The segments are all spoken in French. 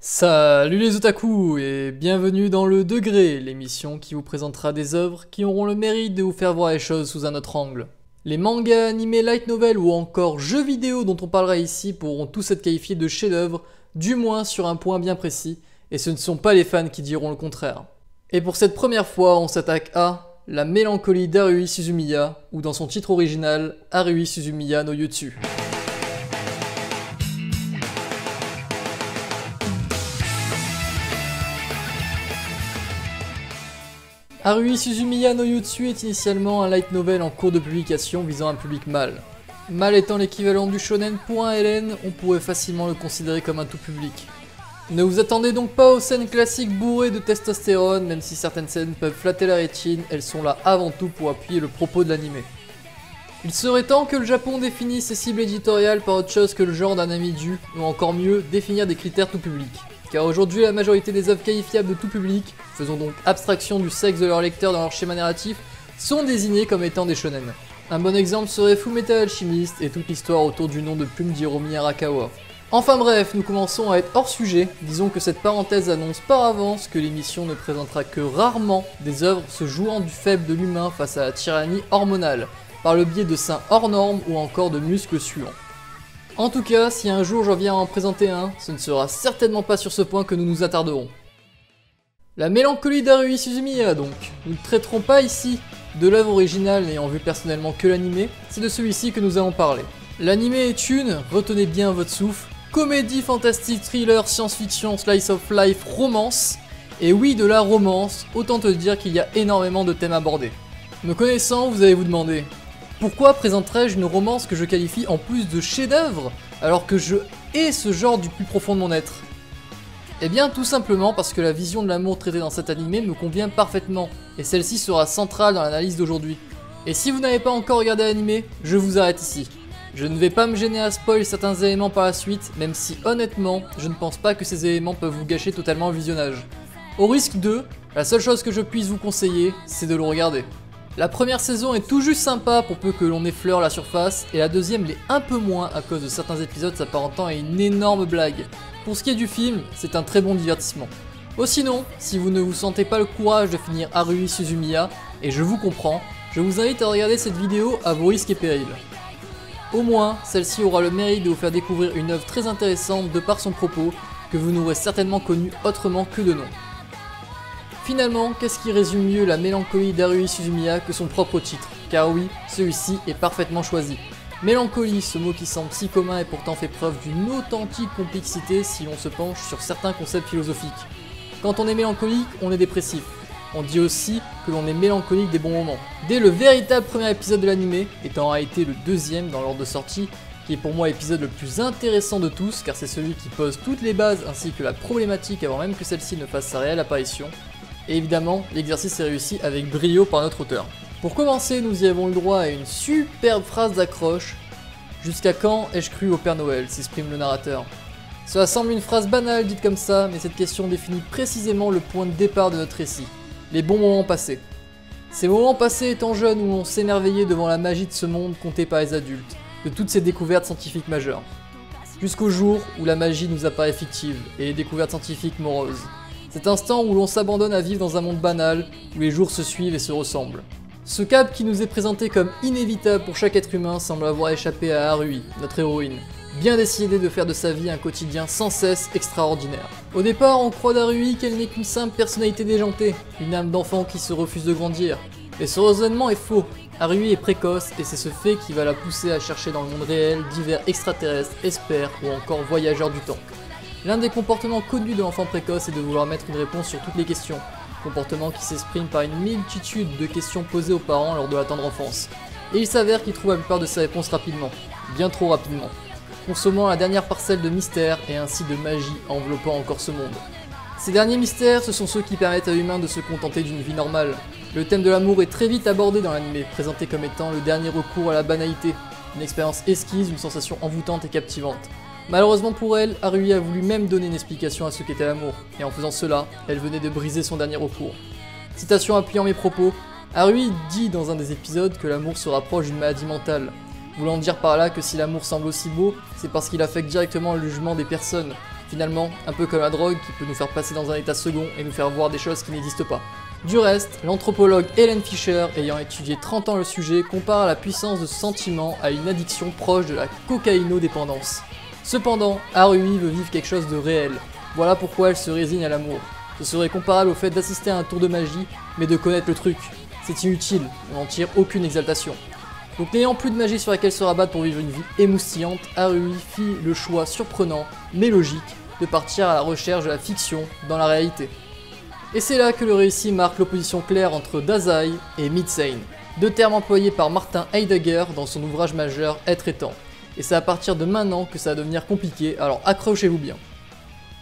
Salut les otaku et bienvenue dans le Degré, l'émission qui vous présentera des œuvres qui auront le mérite de vous faire voir les choses sous un autre angle. Les mangas, animés, light novels ou encore jeux vidéo dont on parlera ici pourront tous être qualifiés de chefs-d'œuvre, du moins sur un point bien précis, et ce ne sont pas les fans qui diront le contraire. Et pour cette première fois, on s'attaque à La mélancolie d'Haruhi Suzumiya, ou dans son titre original, Haruhi Suzumiya no Yutsu. Haruhi Suzumiya no Yutsu est initialement un light novel en cours de publication visant un public mâle. Mâle étant l'équivalent du shonen pour un LN, on pourrait facilement le considérer comme un tout public. Ne vous attendez donc pas aux scènes classiques bourrées de testostérone, même si certaines scènes peuvent flatter la rétine, elles sont là avant tout pour appuyer le propos de l'anime. Il serait temps que le Japon définisse ses cibles éditoriales par autre chose que le genre d'un amidu, ou encore mieux, définir des critères tout public. Car aujourd'hui la majorité des œuvres qualifiables de tout public, faisons donc abstraction du sexe de leurs lecteurs dans leur schéma narratif, sont désignées comme étant des shonen. Un bon exemple serait Fullmetal Alchemist et toute l'histoire autour du nom de plume d'Hiromi Arakawa. Enfin bref, nous commençons à être hors sujet, disons que cette parenthèse annonce par avance que l'émission ne présentera que rarement des œuvres se jouant du faible de l'humain face à la tyrannie hormonale, par le biais de seins hors normes ou encore de muscles suants. En tout cas, si un jour j'en viens à en présenter un, ce ne sera certainement pas sur ce point que nous nous attarderons. La mélancolie d'Haruhi Suzumiya donc. Nous ne traiterons pas ici de l'œuvre originale n'ayant vu personnellement que l'anime, c'est de celui-ci que nous allons parler. L'anime est une, retenez bien votre souffle, comédie fantastique, thriller, science-fiction, slice of life, romance. Et oui, de la romance, autant te dire qu'il y a énormément de thèmes abordés. Me connaissant, vous allez vous demander, pourquoi présenterais-je une romance que je qualifie en plus de chef-d'œuvre, alors que je hais ce genre du plus profond de mon être? Eh bien tout simplement parce que la vision de l'amour traitée dans cet anime me convient parfaitement, et celle-ci sera centrale dans l'analyse d'aujourd'hui. Et si vous n'avez pas encore regardé l'anime, je vous arrête ici. Je ne vais pas me gêner à spoil certains éléments par la suite, même si honnêtement, je ne pense pas que ces éléments peuvent vous gâcher totalement le visionnage. Au risque de, la seule chose que je puisse vous conseiller, c'est de le regarder. La première saison est tout juste sympa pour peu que l'on effleure la surface, et la deuxième l'est un peu moins à cause de certains épisodes s'apparentant à une énorme blague. Pour ce qui est du film, c'est un très bon divertissement. Oh sinon, si vous ne vous sentez pas le courage de finir Haruhi Suzumiya, et je vous comprends, je vous invite à regarder cette vidéo à vos risques et périls. Au moins, celle-ci aura le mérite de vous faire découvrir une œuvre très intéressante de par son propos, que vous n'aurez certainement connu autrement que de nom. Finalement, qu'est-ce qui résume mieux la mélancolie d'Haruhi Suzumiya que son propre titre? Car oui, celui-ci est parfaitement choisi. Mélancolie, ce mot qui semble si commun et pourtant fait preuve d'une authentique complexité si l'on se penche sur certains concepts philosophiques. Quand on est mélancolique, on est dépressif. On dit aussi que l'on est mélancolique des bons moments. Dès le véritable premier épisode de l'anime, étant en réalité le deuxième dans l'ordre de sortie, qui est pour moi l'épisode le plus intéressant de tous car c'est celui qui pose toutes les bases ainsi que la problématique avant même que celle-ci ne fasse sa réelle apparition, et évidemment, l'exercice est réussi avec brio par notre auteur. Pour commencer, nous y avons eu droit à une superbe phrase d'accroche. Jusqu'à quand ai-je cru au Père Noël, s'exprime le narrateur. Cela semble une phrase banale dite comme ça, mais cette question définit précisément le point de départ de notre récit. Les bons moments passés. Ces moments passés étant jeunes où l'on s'émerveillait devant la magie de ce monde compté par les adultes, de toutes ces découvertes scientifiques majeures. Jusqu'au jour où la magie nous apparaît fictive et les découvertes scientifiques moroses. Cet instant où l'on s'abandonne à vivre dans un monde banal, où les jours se suivent et se ressemblent. Ce cap qui nous est présenté comme inévitable pour chaque être humain semble avoir échappé à Haruhi, notre héroïne, bien décidée de faire de sa vie un quotidien sans cesse extraordinaire. Au départ, on croit d'Haruhi qu'elle n'est qu'une simple personnalité déjantée, une âme d'enfant qui se refuse de grandir. Mais ce raisonnement est faux. Haruhi est précoce et c'est ce fait qui va la pousser à chercher dans le monde réel divers extraterrestres, experts ou encore voyageurs du temps. L'un des comportements connus de l'enfant précoce est de vouloir mettre une réponse sur toutes les questions, comportement qui s'exprime par une multitude de questions posées aux parents lors de la tendre enfance. Et il s'avère qu'il trouve la plupart de ses réponses rapidement, bien trop rapidement, consommant la dernière parcelle de mystère et ainsi de magie enveloppant encore ce monde. Ces derniers mystères, ce sont ceux qui permettent à l'humain de se contenter d'une vie normale. Le thème de l'amour est très vite abordé dans l'anime, présenté comme étant le dernier recours à la banalité, une expérience esquisse, une sensation envoûtante et captivante. Malheureusement pour elle, Haruhi a voulu même donner une explication à ce qu'était l'amour, et en faisant cela, elle venait de briser son dernier recours. Citation appuyant mes propos, Haruhi dit dans un des épisodes que l'amour se rapproche d'une maladie mentale, voulant dire par là que si l'amour semble aussi beau, c'est parce qu'il affecte directement le jugement des personnes, Finalement, un peu comme la drogue qui peut nous faire passer dans un état second et nous faire voir des choses qui n'existent pas. Du reste, l'anthropologue Helen Fisher, ayant étudié 30 ans le sujet, compare la puissance de ce sentiment à une addiction proche de la cocaïnodépendance. Cependant, Harui veut vivre quelque chose de réel. Voilà pourquoi elle se résigne à l'amour. Ce serait comparable au fait d'assister à un tour de magie, mais de connaître le truc. C'est inutile, on n'en tire aucune exaltation. Donc n'ayant plus de magie sur laquelle se rabattre pour vivre une vie émoustillante, Harui fit le choix surprenant, mais logique, de partir à la recherche de la fiction dans la réalité. Et c'est là que le récit marque l'opposition claire entre Dazai et Midsane, deux termes employés par Martin Heidegger dans son ouvrage majeur Être et Temps. Et c'est à partir de maintenant que ça va devenir compliqué, alors accrochez-vous bien.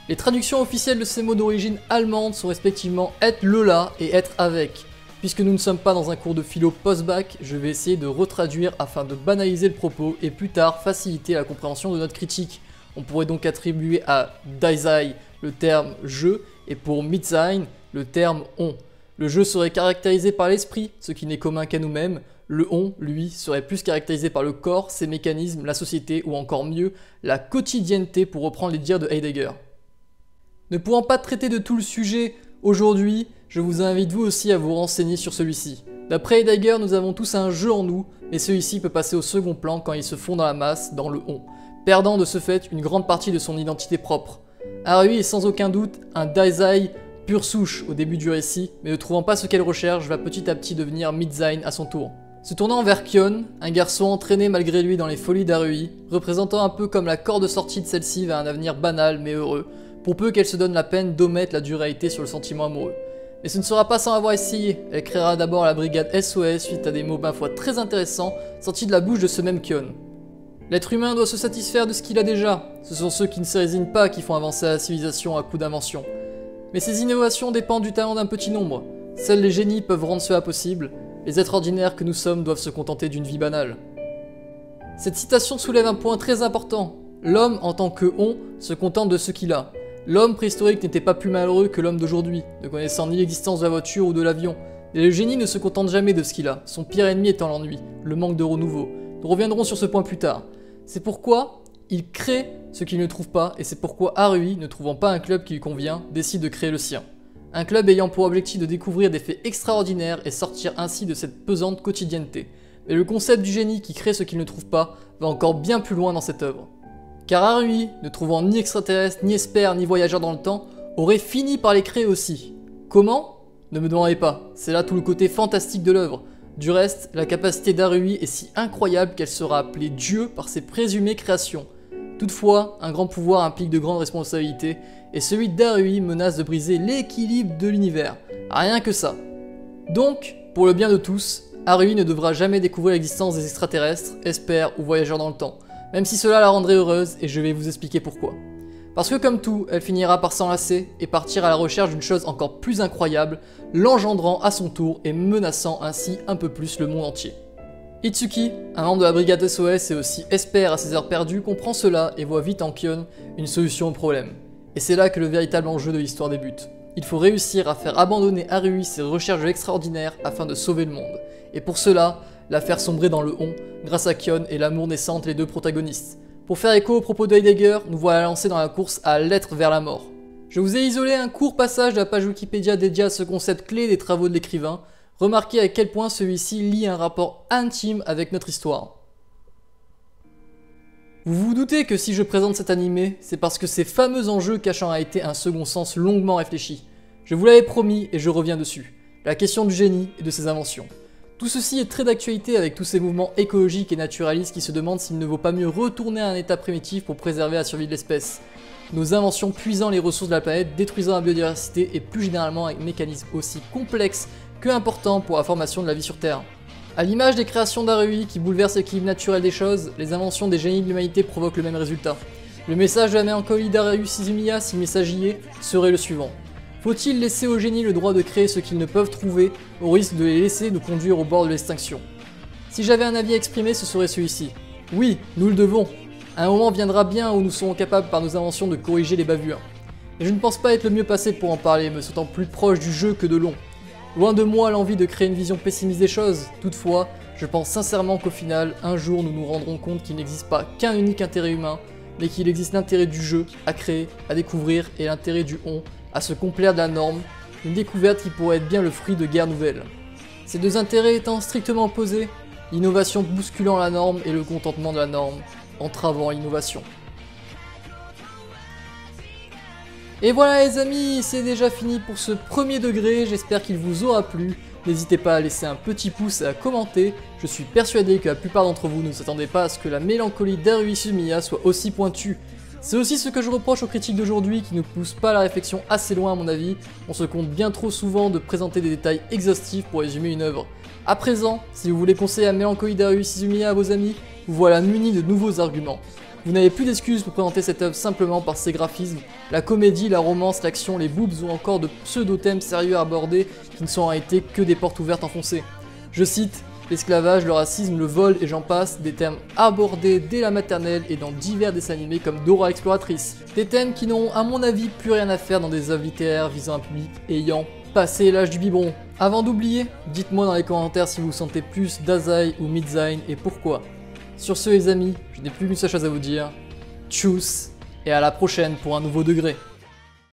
Les traductions officielles de ces mots d'origine allemande sont respectivement être le là et être avec. Puisque nous ne sommes pas dans un cours de philo post-bac, je vais essayer de retraduire afin de banaliser le propos et plus tard faciliter la compréhension de notre critique. On pourrait donc attribuer à Dazai le terme je et pour Midsane le terme on. Le je serait caractérisé par l'esprit, ce qui n'est commun qu'à nous-mêmes. Le on, lui, serait plus caractérisé par le corps, ses mécanismes, la société ou encore mieux, la quotidienneté pour reprendre les dires de Heidegger. Ne pouvant pas traiter de tout le sujet aujourd'hui, je vous invite vous aussi à vous renseigner sur celui-ci. D'après Heidegger, nous avons tous un jeu en nous, mais celui-ci peut passer au second plan quand il se fond dans la masse, dans le on, perdant de ce fait une grande partie de son identité propre. Harui est sans aucun doute un Dazai pure souche au début du récit, mais ne trouvant pas ce qu'elle recherche, va petit à petit devenir Midsane à son tour. Se tournant vers Kyon, un garçon entraîné malgré lui dans les folies d'Harui, représentant un peu comme la corde sortie de celle-ci vers un avenir banal mais heureux, pour peu qu'elle se donne la peine d'omettre la dualité sur le sentiment amoureux. Mais ce ne sera pas sans avoir essayé, elle créera d'abord la brigade SOS suite à des mots ma foi très intéressants sortis de la bouche de ce même Kyon. L'être humain doit se satisfaire de ce qu'il a déjà, ce sont ceux qui ne se résignent pas qui font avancer la civilisation à coups d'invention. Mais ces innovations dépendent du talent d'un petit nombre, seuls les génies peuvent rendre cela possible, les êtres ordinaires que nous sommes doivent se contenter d'une vie banale. Cette citation soulève un point très important, l'homme en tant que on se contente de ce qu'il a. L'homme préhistorique n'était pas plus malheureux que l'homme d'aujourd'hui, ne connaissant ni l'existence de la voiture ou de l'avion. Et le génie ne se contente jamais de ce qu'il a, son pire ennemi étant l'ennui, le manque de renouveau. Nous reviendrons sur ce point plus tard. C'est pourquoi il crée ce qu'il ne trouve pas, et c'est pourquoi Harui, ne trouvant pas un club qui lui convient, décide de créer le sien. Un club ayant pour objectif de découvrir des faits extraordinaires et sortir ainsi de cette pesante quotidienneté. Mais le concept du génie qui crée ce qu'il ne trouve pas va encore bien plus loin dans cette œuvre. Car Harui, ne trouvant ni extraterrestre, ni espère, ni voyageur dans le temps, aurait fini par les créer aussi. Comment ? Ne me demandez pas, c'est là tout le côté fantastique de l'œuvre. Du reste, la capacité d'Harui est si incroyable qu'elle sera appelée Dieu par ses présumées créations. Toutefois, un grand pouvoir implique de grandes responsabilités, et celui d'Harui menace de briser l'équilibre de l'univers. Rien que ça. Donc, pour le bien de tous, Harui ne devra jamais découvrir l'existence des extraterrestres, espères ou voyageurs dans le temps. Même si cela la rendrait heureuse, et je vais vous expliquer pourquoi. Parce que comme tout, elle finira par s'enlacer et partir à la recherche d'une chose encore plus incroyable, l'engendrant à son tour et menaçant ainsi un peu plus le monde entier. Itsuki, un membre de la brigade SOS et aussi espère à ses heures perdues, comprend cela et voit vite en Kyon une solution au problème. Et c'est là que le véritable enjeu de l'histoire débute. Il faut réussir à faire abandonner Harui ses recherches extraordinaires afin de sauver le monde. Et pour cela, la faire sombrer dans le on, grâce à Kyon et l'amour naissant entre les deux protagonistes. Pour faire écho aux propos de Heidegger, nous voilà lancés dans la course à l'être vers la mort. Je vous ai isolé un court passage de la page Wikipédia dédiée à ce concept clé des travaux de l'écrivain. Remarquez à quel point celui-ci lie un rapport intime avec notre histoire. Vous vous doutez que si je présente cet animé, c'est parce que ces fameux enjeux cachent en réalité un second sens longuement réfléchi. Je vous l'avais promis et je reviens dessus. La question du génie et de ses inventions. Tout ceci est très d'actualité avec tous ces mouvements écologiques et naturalistes qui se demandent s'il ne vaut pas mieux retourner à un état primitif pour préserver la survie de l'espèce. Nos inventions puisant les ressources de la planète, détruisant la biodiversité et plus généralement un mécanisme aussi complexe que important pour la formation de la vie sur Terre. A l'image des créations d'Harui qui bouleversent l'équilibre naturel des choses, les inventions des génies de l'humanité provoquent le même résultat. Le message de la mélancolie d'Harui Suzumiya, si le message y est, serait le suivant. Faut-il laisser aux génies le droit de créer ce qu'ils ne peuvent trouver, au risque de les laisser nous conduire au bord de l'extinction? Si j'avais un avis à exprimer, ce serait celui-ci. Oui, nous le devons. Un moment viendra bien où nous serons capables par nos inventions de corriger les bavures. Mais je ne pense pas être le mieux passé pour en parler, me sentant plus proche du jeu que de l'on. Loin de moi l'envie de créer une vision pessimiste des choses, toutefois, je pense sincèrement qu'au final, un jour nous nous rendrons compte qu'il n'existe pas qu'un unique intérêt humain, mais qu'il existe l'intérêt du jeu à créer, à découvrir, et l'intérêt du on à se complaire de la norme, une découverte qui pourrait être bien le fruit de guerres nouvelles. Ces deux intérêts étant strictement opposés, l'innovation bousculant la norme et le contentement de la norme, entravant l'innovation. Et voilà les amis, c'est déjà fini pour ce premier degré, j'espère qu'il vous aura plu. N'hésitez pas à laisser un petit pouce et à commenter, je suis persuadé que la plupart d'entre vous ne s'attendaient pas à ce que la mélancolie d'Haruhi Suzumiya soit aussi pointue. C'est aussi ce que je reproche aux critiques d'aujourd'hui qui ne poussent pas la réflexion assez loin à mon avis, on se compte bien trop souvent de présenter des détails exhaustifs pour résumer une œuvre. À présent, si vous voulez conseiller la mélancolie d'Haruhi Suzumiya à vos amis, vous voilà muni de nouveaux arguments. Vous n'avez plus d'excuses pour présenter cette œuvre simplement par ses graphismes, la comédie, la romance, l'action, les boobs ou encore de pseudo-thèmes sérieux à aborder qui ne sont en réalité que des portes ouvertes enfoncées. Je cite, l'esclavage, le racisme, le vol et j'en passe, des thèmes abordés dès la maternelle et dans divers dessins animés comme Dora l'exploratrice. Des thèmes qui n'ont à mon avis plus rien à faire dans des œuvres littéraires visant un public ayant passé l'âge du biberon. Avant d'oublier, dites-moi dans les commentaires si vous sentez plus Dazai ou Midzain et pourquoi. Sur ce les amis, je n'ai plus qu'une seule chose à vous dire, tchuss et à la prochaine pour un nouveau degré.